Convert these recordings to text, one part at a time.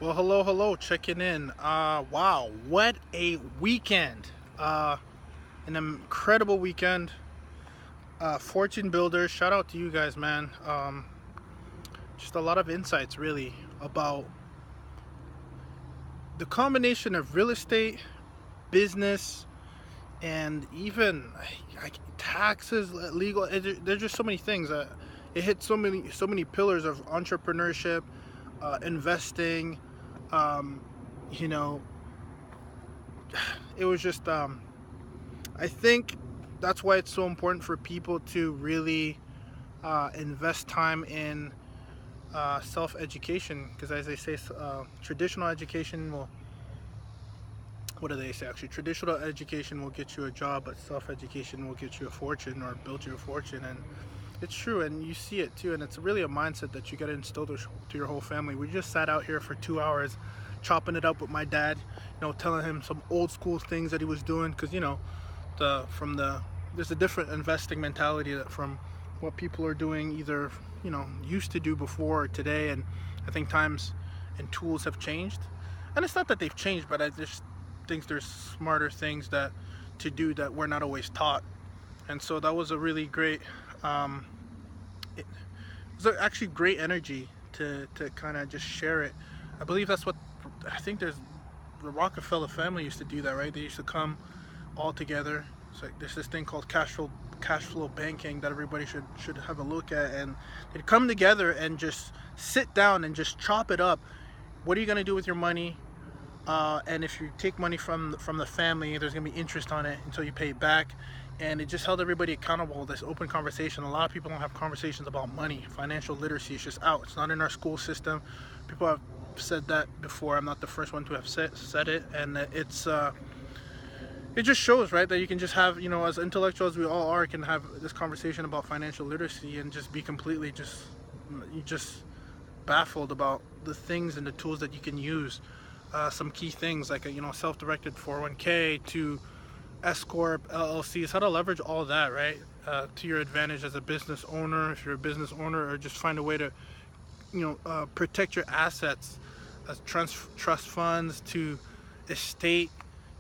Well, hello, checking in. Wow, what a weekend! An incredible weekend. Fortune builders, shout out to you guys, man. Just a lot of insights, really, about the combination of real estate, business, and even taxes, legal. There's just so many things. It hits so many pillars of entrepreneurship, investing. Um, you know, it was just I think that's why it's so important for people to really invest time in self-education, because as they say, traditional education will, what do they say actually, traditional education will get you a job, but self-education will get you a fortune or build you a fortune. And it's true, and you see it too, and it's really a mindset that you got to instill to your whole family. We just sat out here for 2 hours chopping it up with my dad, telling him some old school things that he was doing, because there's a different investing mentality that from what people are doing, either used to do before or today. And I think times and tools have changed, and it's not that they've changed, but I just think there's smarter things that to do that we're not always taught. And so that was a really great it was actually great energy to kind of just share it. I believe that's what I think there's the Rockefeller family used to do that, right? They used to come all together. It's like there's this thing called cash flow banking that everybody should have a look at, and they'd come together and just sit down and just chop it up. What are you going to do with your money? And if you take money from the family, there's going to be interest on it until you pay it back. And it just held everybody accountable, this open conversation. A lot of people don't have conversations about money. Financial literacy is just out. It's not in our school system. People have said that before. I'm not the first one to have said it. And it just shows, right, that you can just have, as intellectual as we all are, can have this conversation about financial literacy and just be completely just baffled about the things and the tools that you can use. Some key things like a self-directed 401k to S-corp, LLCs, how to leverage all that, right, to your advantage as a business owner, if you're a business owner, or just find a way to, protect your assets, as trust funds to estate,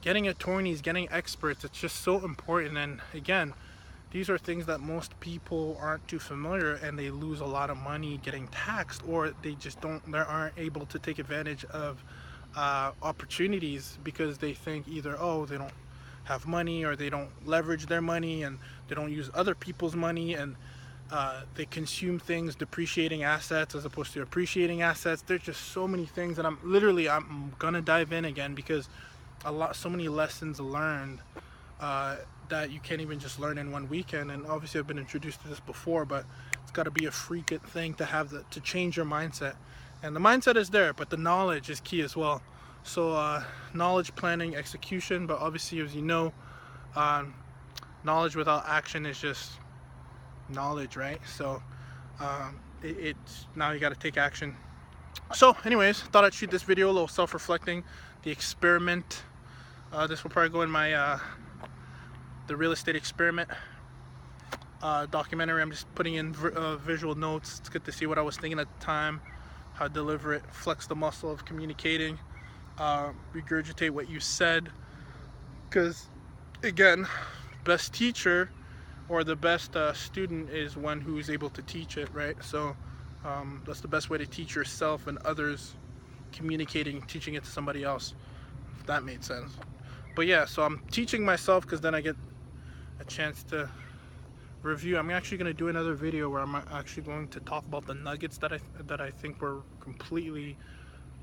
getting attorneys, getting experts. It's just so important. And again, these are things that most people aren't too familiar, and they lose a lot of money getting taxed, or they aren't able to take advantage of opportunities because they think either, oh, they don't have money, or they don't leverage their money, and they don't use other people's money, and they consume things, depreciating assets as opposed to appreciating assets. There's just so many things that I'm gonna dive in again, because so many lessons learned that you can't even just learn in one weekend. And obviously I've been introduced to this before, but it's got to be a freaking thing to have to change your mindset. And the mindset is there, but the knowledge is key as well. So knowledge, planning, execution. But obviously, as you know, knowledge without action is just knowledge, right? So it's now you got to take action. So anyways, thought I'd shoot this video, a little self-reflecting, the experiment. This will probably go in my the real estate experiment documentary. I'm just putting in visual notes. It's good to see what I was thinking at the time, how to deliver it, flex the muscle of communicating, regurgitate what you said. Because again, best teacher or the best student is one who is able to teach it, right? So that's the best way to teach yourself and others, communicating, teaching it to somebody else, if that made sense. But yeah, so I'm teaching myself because then I get a chance to review. I'm actually going to do another video where I'm actually going to talk about the nuggets that I think were completely,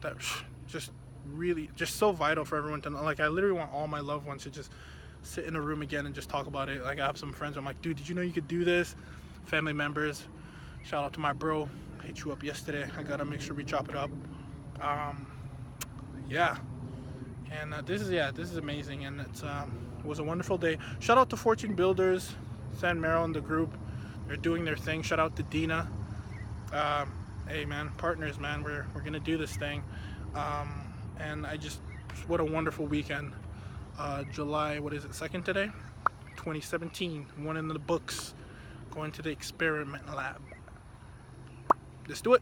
that just really just so vital for everyone to know. Like, I literally want all my loved ones to just sit in a room again and just talk about it. Like, I have some friends, I'm like, dude, did you know you could do this? Family members, shout out to my bro, hit you up yesterday. I gotta make sure we chop it up. Yeah. And this is amazing, and it was a wonderful day. Shout out to Fortune Builders, San Mero and the group. They're doing their thing. Shout out to Dina. Hey man, partners, man, we're gonna do this thing. And what a wonderful weekend. July, what is it, 2nd today? 2017, one in the books. Going to the experiment lab. Let's do it.